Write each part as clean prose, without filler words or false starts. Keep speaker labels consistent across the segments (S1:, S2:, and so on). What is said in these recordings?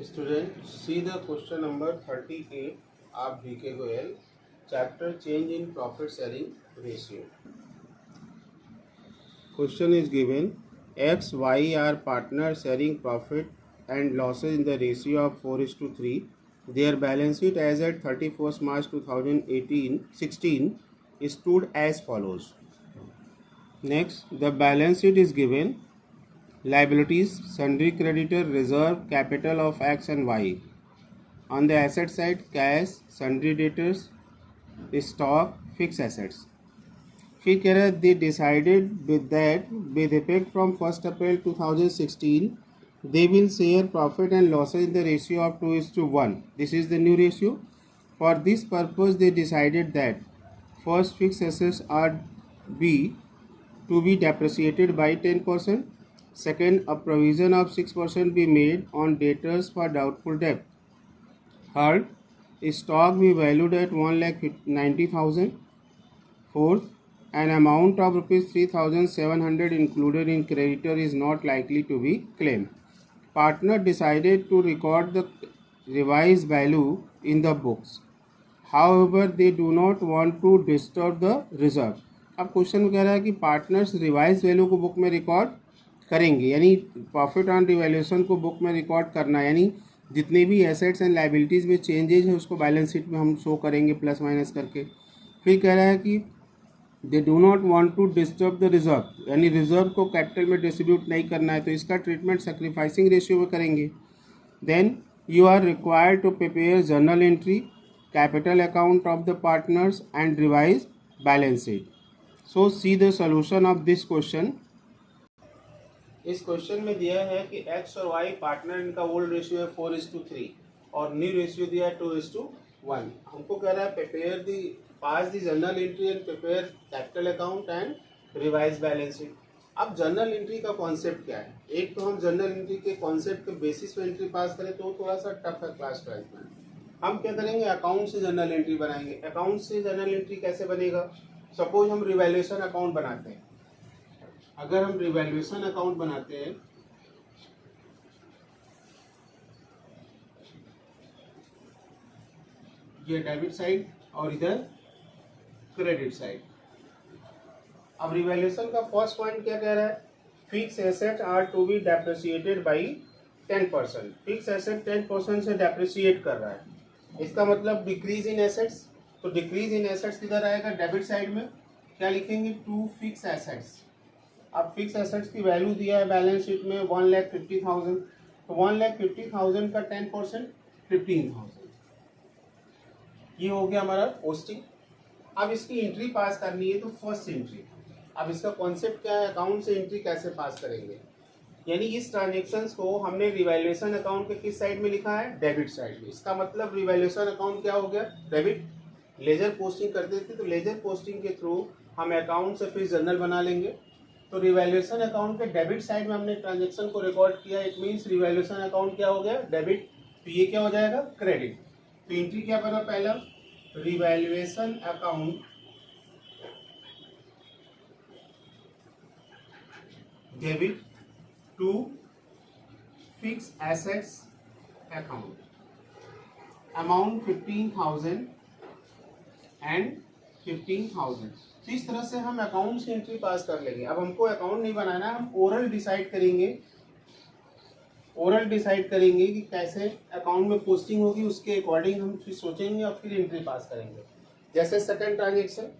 S1: Student, see the question number 38 of BK Goyal, chapter change in profit sharing ratio. Question is given, X, Y are partners sharing profit and losses in the ratio of 4:3. Their balance sheet as at 31st March 2016 stood as follows. Next, the balance sheet is given. Liabilities, sundry creditor, reserve, capital of X and Y. On the asset side, cash, sundry debtors, stock, fixed assets. फिर कह रहा है they decided with effect from 1st April 2016 they will share profit and losses in the ratio of 2:1. This is the new ratio. For this purpose they decided that first fixed assets are to be depreciated by 10%. Second, a provision of 6% be made on debtors for doubtful debt. Third, stock be valued at 1,90,000. Fourth, an amount of rupees 3,700 included in creditor is not likely to be claimed. Partner decided to record the revised value in the books. However, they do not want to disturb the reserve. अब question कह रहा है कि partners revise value को book में record करेंगे, यानी profit on revaluation को बुक में रिकॉर्ड करना, यानी जितने भी एसेट्स एंड लाइबिलिटीज़ में चेंजेज है उसको बैलेंस शीट में हम शो करेंगे प्लस माइनस करके. फिर कह रहा है कि they do not want to disturb the reserve, यानी रिजर्व को कैपिटल में डिस्ट्रीब्यूट नहीं करना है, तो इसका ट्रीटमेंट सेक्रीफाइसिंग रेशियो में करेंगे. Then you are required to prepare journal entry, capital account of the partners and revise balance sheet. So see the solution of this question. इस क्वेश्चन में दिया है कि एक्स और वाई पार्टनर, इनका old ratio है 4:3 और न्यू रेशियो दिया है 2:1. हमको कह रहा है prepare the pass the journal entry and prepare capital account and revise balance sheet. अब जर्नल एंट्री का कॉन्सेप्ट क्या है? एक तो हम जर्नल एंट्री के कॉन्सेप्ट के बेसिस पे एंट्री पास करें तो थोड़ा सा टफ है क्लास 12 में. हम क्या करेंगे, अकाउंट से जर्नल एंट्री बनाएंगे. अकाउंट से जर्नल एंट्री कैसे बनेगा? सपोज हम रिवैल्यूएशन अकाउंट बनाते हैं. अगर हम रिवैल्यूएशन अकाउंट बनाते हैं ये डेबिट साइड और इधर क्रेडिट साइड. अब रिवैल्यूएशन का फर्स्ट पॉइंट क्या कह रहा है? Fix asset are to be depreciated by 10%. Fix asset 10% से डेप्रिसिएट कर रहा है, इसका मतलब डिक्रीज इन एसेट्स. तो डिक्रीज इन एसेट्स किधर आएगा? डेबिट साइड में. क्या लिखेंगे? To fix assets. अब फिक्स एसेट्स की वैल्यू दिया है बैलेंस शीट में 1,50,000. तो 1,50,000 का 10% 15,000. ये हो गया हमारा पोस्टिंग. अब इसकी एंट्री पास करनी है तो फर्स्ट एंट्री. अब इसका कॉन्सेप्ट क्या है? अकाउंट से एंट्री कैसे पास करेंगे, यानी इस ट्रांजेक्शन्स को हमने रिवैल्यूएशन अकाउंट के किस साइड में लिखा है? डेबिट साइड में. इसका मतलब रिवैल्यूएशन अकाउंट क्या हो गया? डेबिट. लेजर पोस्टिंग करते थे तो लेजर पोस्टिंग के थ्रू हम अकाउंट से फिर जर्नल बना लेंगे. तो रिवैल्यूएशन अकाउंट के डेबिट साइड में हमने ट्रांजेक्शन को रिकॉर्ड किया. इट मीन्स रिवैल्यूएशन अकाउंट क्या हो गया? डेबिट. तो ये क्या हो जाएगा? क्रेडिट. तो एंट्री क्या बना? पहला revaluation account debit to fix assets account, amount 15,000 and 15,000. तो इस तरह से हम अकाउंट से एंट्री पास कर लेंगे. अब हमको अकाउंट नहीं बनाना है, हम ओरल डिसाइड करेंगे. ओरल डिसाइड करेंगे कि कैसे अकाउंट में पोस्टिंग होगी, उसके अकॉर्डिंग हम फिर सोचेंगे और फिर एंट्री पास करेंगे. जैसे second transaction,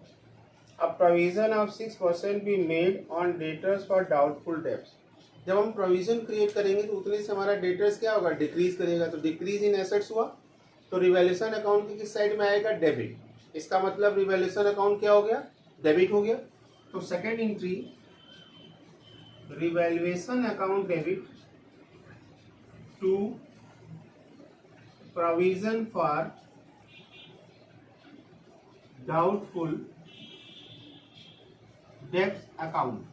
S1: a provision of 6% be made on debtors for doubtful debts. जब हम प्रोविजन क्रिएट करेंगे तो उतने से हमारा डेटर्स क्या होगा? डिक्रीज करेगा. तो डिक्रीज इन एसेट्स हुआ. तो रिवैल्यूएशन अकाउंट के किस साइड में आएगा? डेबिट. इसका मतलब रिवैल्यूएशन अकाउंट क्या हो गया? डेबिट हो गया. तो second entry revaluation account debit to provision for doubtful डेब्ट अकाउंट.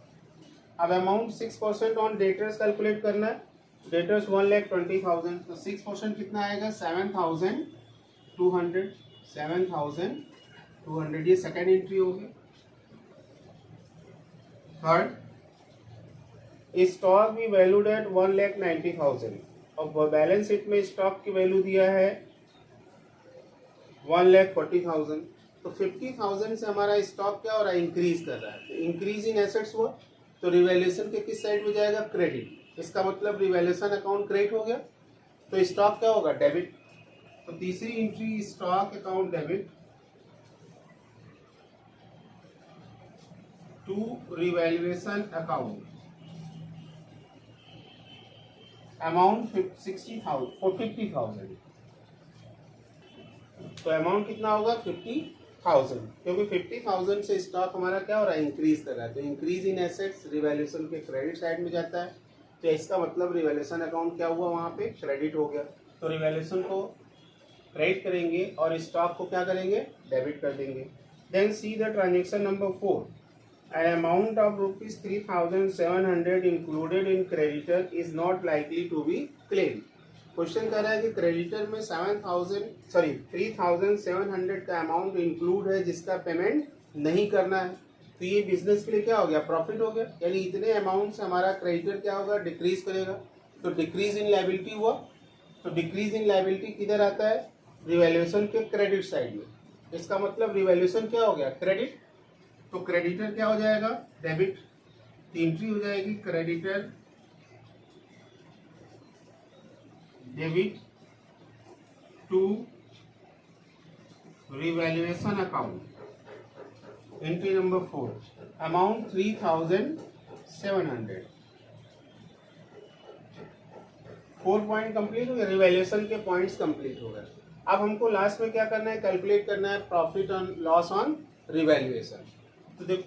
S1: अब अमाउंट 6% ऑन डेटर्स कैलकुलेट करना है. डेटर्स 1,20,000. तो 6% कितना आएगा? 7,200. 7,200 ये सेकेंड एंट्री होगी. थर्ड, स्टॉक भी वैल्यूड एट 1,90,000. और बैलेंस शीट में स्टॉक की वैल्यू दिया है 1,40,000। तो 50,000 से हमारा स्टॉक क्या हो रहा है, इंक्रीज कर रहा है। तो इंक्रीज इन एसेट्स हुआ, तो रिवैल्यूएशन के किस साइड में जाएगा, क्रेडिट। इसका मतलब रिवैल्यूएशन अकाउंट क्रेडिट हो गया, तो स्टॉक क्या होगा, डेबिट। तो तीसरी entry stock account debit to revaluation account, amount 50,000। तो अमाउंट कितना होगा, 50,000, क्योंकि 50,000 से स्टॉक हमारा क्या हो रहा है, इंक्रीज कर रहा है। तो इंक्रीज इन एसेट्स रिवैल्यूएशन के क्रेडिट साइड में जाता है, तो इसका मतलब रिवैल्यूएशन अकाउंट क्या हुआ, वहाँ पे क्रेडिट हो गया। तो रिवैल्यूएशन को क्रेडिट करेंगे और स्टॉक को क्या करेंगे, डेबिट कर देंगे। Then see the transaction number 4, an amount of rupees 3,700 included in creditor is not likely to be claimed। Question कर रहा है कि क्रेडिटर में 3,700 का अमाउंट इंक्लूड है जिसका पेमेंट नहीं करना है। तो ये बिजनेस के लिए क्या हो गया, प्रॉफिट हो गया। यानी इतने अमाउंट से हमारा क्रेडिटर क्या होगा, डिक्रीज करेगा। तो डिक्रीज इन लायबिलिटी हुआ। तो डिक्रीज इन लायबिलिटी किधर आता है, रिवैल्यूएशन के क्रेडिट साइड में। इसका मतलब रिवैल्यूएशन क्या हो गया, क्रेडिट। तो क्रेडिटर क्या हो जाएगा, डेबिट। एंट्री हो जाएगी creditor debit to revaluation account. Entry number 4, amount 3,700। 4 point complete हो गए, रिवैल्यूएशन के पॉइंट्स कंप्लीट हो गए। अब हमको लास्ट में क्या करना है, कैलकुलेट करना है profit on loss on revaluation. तो देखो,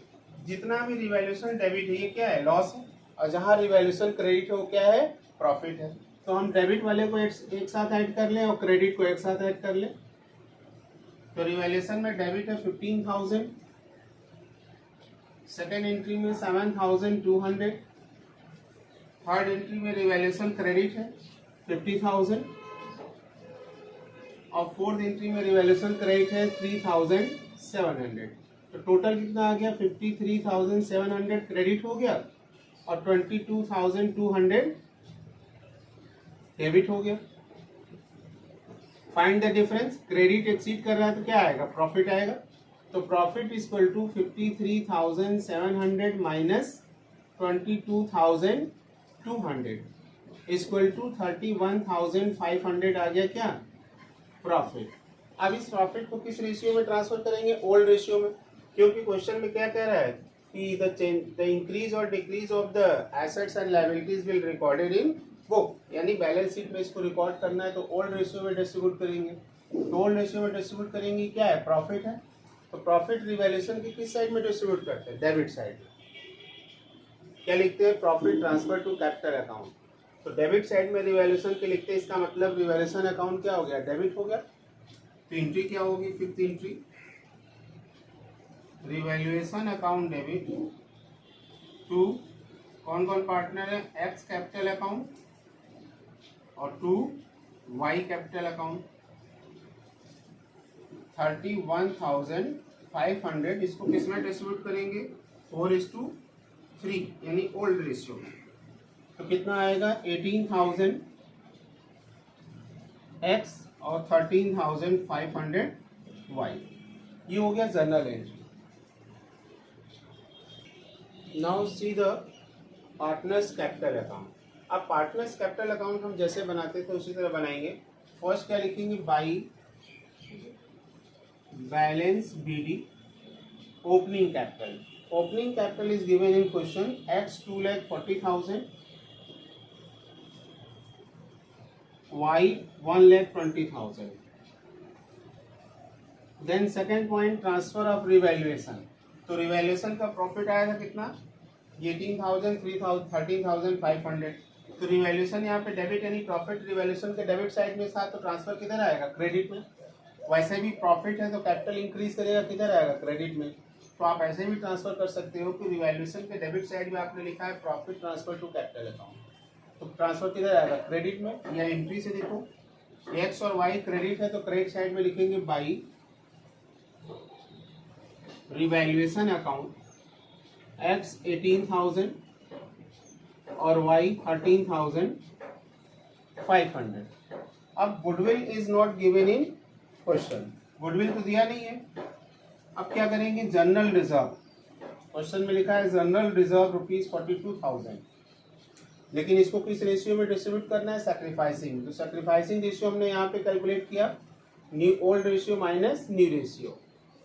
S1: जितना भी रिवैल्यूएशन डेबिट है ये क्या है, लॉस है, और जहां रिवैल्यूएशन क्रेडिट है वो क्या है, प्रॉफिट है। तो हम डेबिट वाले को एक साथ ऐड कर लें और क्रेडिट को एक साथ ऐड कर लें। तो रिवैल्यूएशन में डेबिट है 15,000, सेकेंड एंट्री में 7,200, थर्ड एंट्री में रिवैल्यूएशन क्रेडिट है 50,000, और फोर्थ एंट्री में रिवैल्यूएशन क्रेडिट है 3,700। तो टोटल कितना आ गया, 53,700 क्रेडिट हो गया और 22,200 डेबिट हो गया। Find the difference, credit exceed कर रहा है तो क्या आएगा, प्रॉफिट आएगा। तो profit is equal to 53,700 minus 22,200 equal to 31,500 आ गया क्या, प्रॉफिट। अब इस प्रॉफिट को किस रेशियो में ट्रांसफर करेंगे, ओल्ड रेशियो में, क्योंकि क्वेश्चन में क्या कह रहा है कि द इंक्रीज और decrease of the assets and liabilities will recorded in book. यानी बैलेंस शीट में इसको रिकॉर्ड करना है तो ओल्ड रेशियो में डिस्ट्रीब्यूट करेंगे। तो ओल्ड रेशियो में डिस्ट्रीब्यूट करेंगे, क्या है, प्रॉफिट है। तो प्रॉफिट रिवैल्यूएशन की किस साइड में डिस्ट्रीब्यूट करते हैं, डेबिट साइड में। क्या लिखते हैं, profit transfer to capital account. तो डेबिट साइड में रिवैल्यूएशन के लिखते हैं, इसका मतलब रिवैल्यूएशन अकाउंट क्या हो गया, डेबिट हो गया। तो एंट्री क्या होगी, fifth entry, revaluation account debit to कौन कौन पार्टनर है, एक्स कैपिटल अकाउंट और टू वाई कैपिटल अकाउंट। 31,500 इसको किस में डिस्ट्रीब्यूट करेंगे, 4:3 यानी ओल्ड रेशियो में। तो कितना आएगा, 18,000 एक्स और 13,500 वाई। ये हो गया general entry. Now see the partners capital account. अब पार्टनर्स कैपिटल अकाउंट हम जैसे बनाते थे उसी तरह बनाएंगे। फर्स्ट क्या लिखेंगे, by balance BD opening capital. Opening capital is given in question, X 2,40,000, Y 1,20,000। Then second point, transfer of revaluation. तो रिवैल्यूएशन का प्रॉफिट आएगा कितना, 18,000, 13,500। तो रिवैल्यूएशन यहाँ पे डेबिट यानी प्रॉफिट रिवैल्यूएशन के डेबिट साइड में था, तो ट्रांसफर किधर आएगा, क्रेडिट में। वैसे भी प्रॉफिट है तो कैपिटल इंक्रीज करेगा, किधर आएगा, क्रेडिट में। तो आप ऐसे भी ट्रांसफर कर सकते हो कि रिवैल्यूएशन के डेबिट साइड में आपने लिखा है profit transfer to capital account, तो ट्रांसफर किधर आएगा, क्रेडिट में। या एंट्री से देखो, एक्स और वाई क्रेडिट है तो क्रेडिट साइड में लिखेंगे बाई रिवैल्यूएशन अकाउंट, एक्स 18,000 और वाई 13,500। 500। अब goodwill is not given in question, goodwill तो दिया नहीं है। अब क्या करेंगे, जनरल रिजर्व, क्वेश्चन में लिखा है जनरल रिजर्व ₹42,000, लेकिन इसको किस रेशियो में डिस्ट्रीब्यूट करना है, सैक्रिफाइसिंग। तो सैक्रिफाइसिंग रेशियो हमने यहाँ पे कैलकुलेट किया, new old ratio minus new ratio.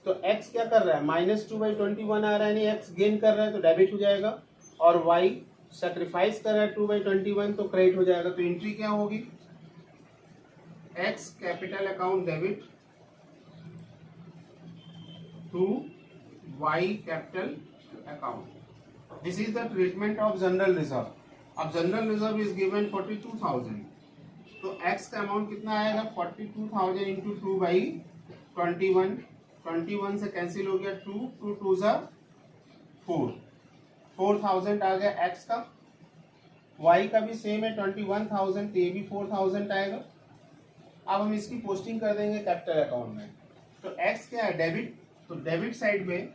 S1: तो x क्या कर रहा है, -2/21 आ रहा है, यानी x गेन कर रहा है तो डेबिट हो जाएगा, और y सैक्रिफाइस कर रहा है 2/21 तो क्रेडिट हो जाएगा। तो एंट्री क्या होगी, x capital account debit to y capital account. This is the treatment of general reserve. अब जनरल रिजर्व इज गिवन 42,000, तो x का अमाउंट कितना आएगा, 42,000 इंटू 2/21, 21 से कैंसिल हो गया, 2 2 ज़ा 4, 4,000 आ गया x का। y का भी सेम है 21,000, तो ये भी 4,000 आएगा। अब हम इसकी पोस्टिंग कर देंगे कैपिटल अकाउंट में। तो x क्या है, डेबिट, तो डेबिट साइड में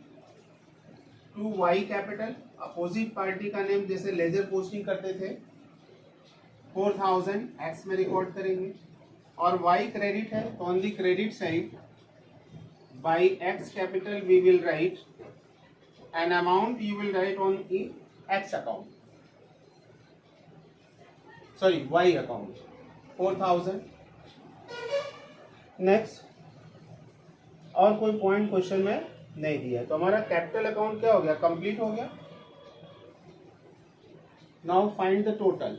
S1: to y capital, opposite party का नेम जैसे लेजर पोस्टिंग करते थे, 4,000 x में रिकॉर्ड करेंगे, और y क्रेडिट है तो on the credit side by x capital we will write an amount, you will write on the x account, sorry y account, 4,000। Next, और कोई पॉइंट क्वेश्चन में नहीं दिया है, तो हमारा कैपिटल अकाउंट क्या हो गया, कंप्लीट हो गया। नाउ फाइंड द टोटल,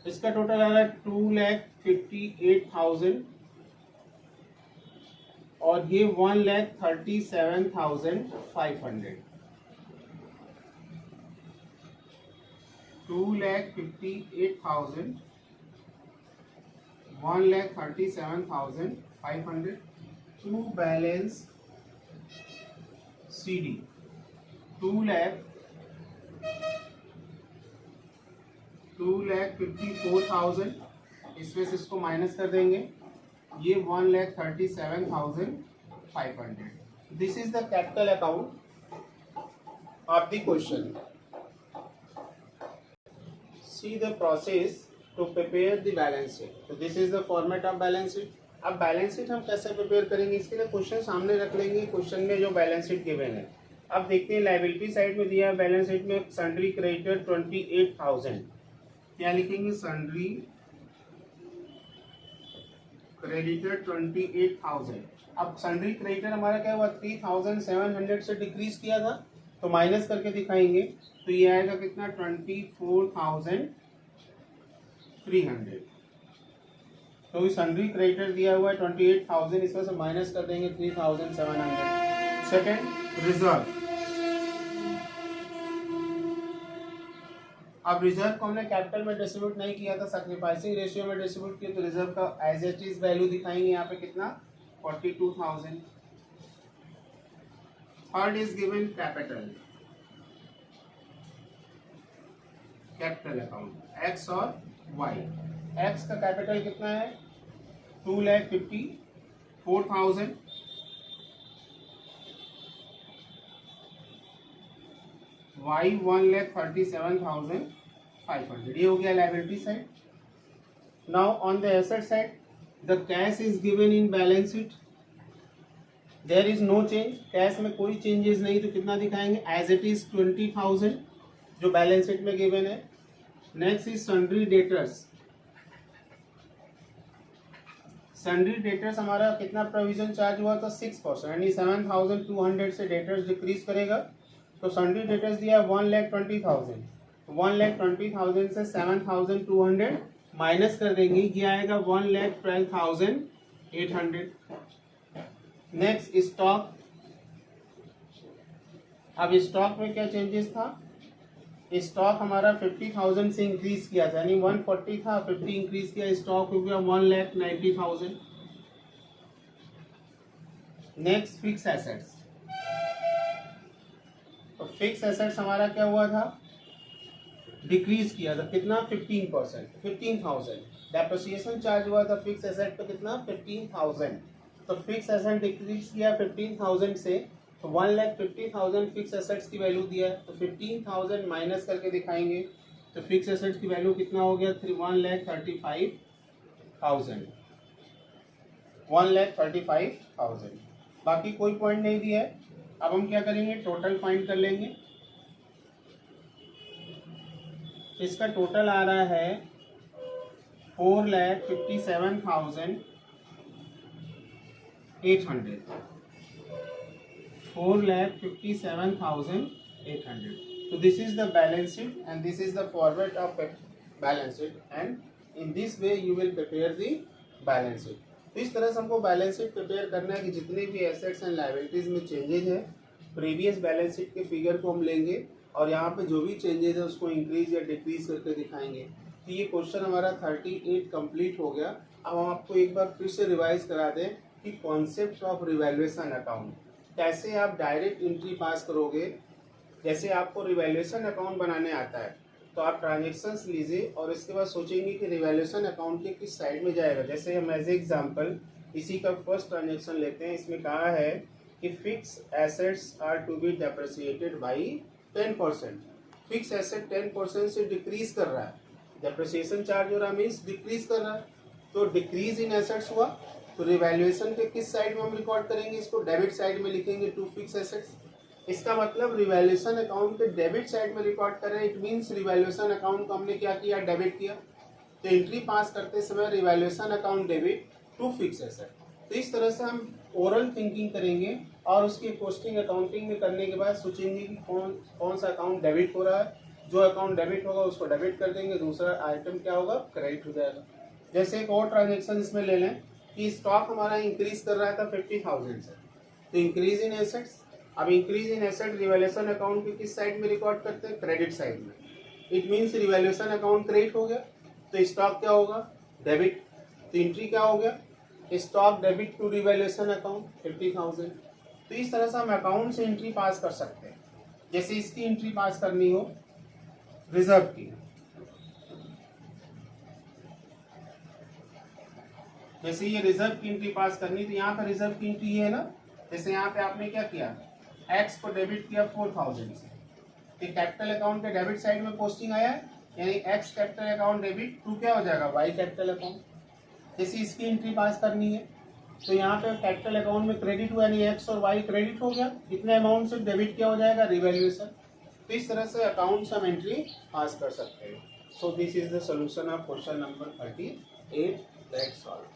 S1: इसका टोटल आ रहा है 2,58,000 और ये 1,37,500, 2,58,000, 1,37,500 टू बैलेंस CD 2,54,000, इसमें से इसको माइनस कर देंगे, ये 1,37,500। This is the capital account of the question. See the process to prepare the balance sheet. तो this is the format of balance sheet. अब बैलेंस शीट हम कैसे प्रिपेयर करेंगे, इसके लिए क्वेश्चन सामने रख लेंगे, क्वेश्चन में जो बैलेंस शीट गिवन है। अब देखते हैं, लायबिलिटी साइड में दिया है बैलेंस शीट में सन्ड्री क्रेडिटर 28,000, क्या लिखेंगे, सन्ड्री क्रेडिटर 28,000। अब सन्ड्री क्रेडिटर हमारा क्या हुआ, 3,700 से डिक्रीज किया था, तो माइनस करके दिखाएंगे, तो ये आएगा कितना, 24,300। तो सन्ड्री क्रेडिटर दिया हुआ है 28,000, इसमें से माइनस कर देंगे 3,700। Second, reserve. अब रिजर्व को हमने कैपिटल में डिस्ट्रीब्यूट नहीं किया था, सैक्रिफाइसिंग रेशियो में डिस्ट्रीब्यूट किया, तो रिजर्व का एज इट इज वैल्यू दिखाएंगे यहाँ पे कितना, 42,000। Third is given capital, capital account X और वाई। एक्स का कैपिटल कितना है, 2,54,000, वाई 1,37,500। ये हो गया liability side. Now on the asset side, the cash is given in balance sheet, there is no change, cash में कोई चेंजेस नहीं, तो कितना दिखाएंगे, एज इट इज 20,000 जो बैलेंस शीट में गिवन है। Next is sundry debtors. Sundry debtors हमारा कितना प्रोविजन चार्ज हुआ था, 6%, यानी 7,200 से डेटर्स डिक्रीज करेगा, तो सन्ड्री डेटर्स दिया 1,20,000, 1,20,000 से 7,200 माइनस कर देंगे, ये आएगा 1,12,800। Next stock. अब स्टॉक में क्या चेंजेस था, स्टॉक हमारा 50,000 से इंक्रीज किया था, यानी 140 था, 50 इंक्रीज किया, स्टॉक हो गया 1,90,000। Next fix assets. तो फिक्स एसेट्स हमारा क्या हुआ था, डिक्रीज किया था, कितना, 15%, 15,000। डेप्रिसिएशन चार्ज हुआ था फिक्स एसेट पे कितना, 15,000। तो फिक्स एसेट डिक्रीज किया 15,000 से, तो 1,50,000 फिक्स एसेट्स की वैल्यू दिया है, तो 15,000 माइनस करके दिखाएंगे, तो फिक्स एसेट्स की वैल्यू कितना हो गया 1,35,000, 1,35,000। बाकी कोई पॉइंट नहीं दिया है। अब हम क्या करेंगे, टोटल फाइंड कर लेंगे। इसका टोटल आ रहा है 4,57,800, 4,57,800. So this is the balance sheet and this is the format of balance sheet, and in this way you will prepare the balance sheet. तो इस तरह से हमको बैलेंस शीट प्रिपेयर करना है कि जितने भी एसेट्स एंड लायबिलिटीज में चेंजेज है प्रीवियस बैलेंस शीट के फिगर को हम लेंगे और यहाँ पे जो भी चेंजेज है उसको इंक्रीज या डिक्रीज करके दिखाएंगे। तो ये क्वेश्चन हमारा 38 कंप्लीट हो गया। अब हम आपको एक बार फिर से रिवाइज करा दें कि कॉन्सेप्ट ऑफ रिवैल्यूएशन अकाउंट, कैसे आप डायरेक्ट एंट्री पास करोगे। जैसे आपको रिवैल्यूएशन अकाउंट बनाने आता है तो आप ट्रांजेक्शन्स लीजिए और इसके बाद सोचेंगे कि रिवैल्यूएशन अकाउंट के किस साइड में जाएगा। जैसे हम एज एग्जांपल इसी का फर्स्ट ट्रांजेक्शन लेते हैं। इसमें कहा है कि fix assets are to be depreciated by 10%। Fix asset 10% से डिक्रीज कर रहा है, डेप्रिसिएशन चार्ज हो रहा है मीन्स डिक्रीज कर रहा है, तो डिक्रीज इन एसेट्स हुआ। तो रिवैल्यूएशन के किस साइड में हम रिकॉर्ड करेंगे, इसको डेबिट साइड में लिखेंगे टू फिक्स एसेट्स। इसका मतलब रिवैल्यूएशन अकाउंट के डेबिट साइड में रिकॉर्ड कर रहे हैं। इट मीन्स रिवैल्यूएशन अकाउंट को हमने क्या किया, डेबिट किया। तो एंट्री पास करते समय revaluation account debit to fix asset. तो इस तरह से हम ओरल थिंकिंग करेंगे और उसकी पोस्टिंग अकाउंटिंग में करने के बाद सोचेंगे कि कौन सा अकाउंट डेबिट हो रहा है। जो अकाउंट डेबिट होगा उसको डेबिट कर देंगे, दूसरा आइटम क्या होगा, क्रेडिट हो जाएगा। जैसे एक और ट्रांजेक्शन इसमें ले लें कि स्टॉक हमारा इंक्रीज कर रहा था 50,000 से, तो इंक्रीज इन एसेट्स। अब increase in asset revaluation account के किस साइड में रिकॉर्ड करते हैं, क्रेडिट साइड में। It means revaluation account credit हो गया तो स्टॉक क्या होगा, डेबिट। तो एंट्री क्या हो गया, stock debit to revaluation account 50,000। तो इस तरह से हम अकाउंट से एंट्री पास कर सकते हैं। जैसे इसकी एंट्री पास करनी हो रिजर्व की, जैसे ये रिजर्व की एंट्री पास करनी, तो यहाँ पर रिजर्व की एंट्री है ना। जैसे यहाँ पे आपने क्या किया, एक्स को डेबिट किया 4,000 से, तो कैपिटल अकाउंट के डेबिट साइड में पोस्टिंग आया है, यानी X capital account debit to क्या हो जाएगा, वाई कैपिटल अकाउंट। जैसे इसकी एंट्री पास करनी है तो यहाँ पे कैपिटल अकाउंट में क्रेडिट हुआ, यानी एक्स और वाई क्रेडिट हो गया, इतने अमाउंट से डेबिट क्या हो जाएगा, रिवैल्यूएशन। तो इस तरह से अकाउंट से हम एंट्री पास कर सकते हैं। So this is the solution of question number 38। That's all.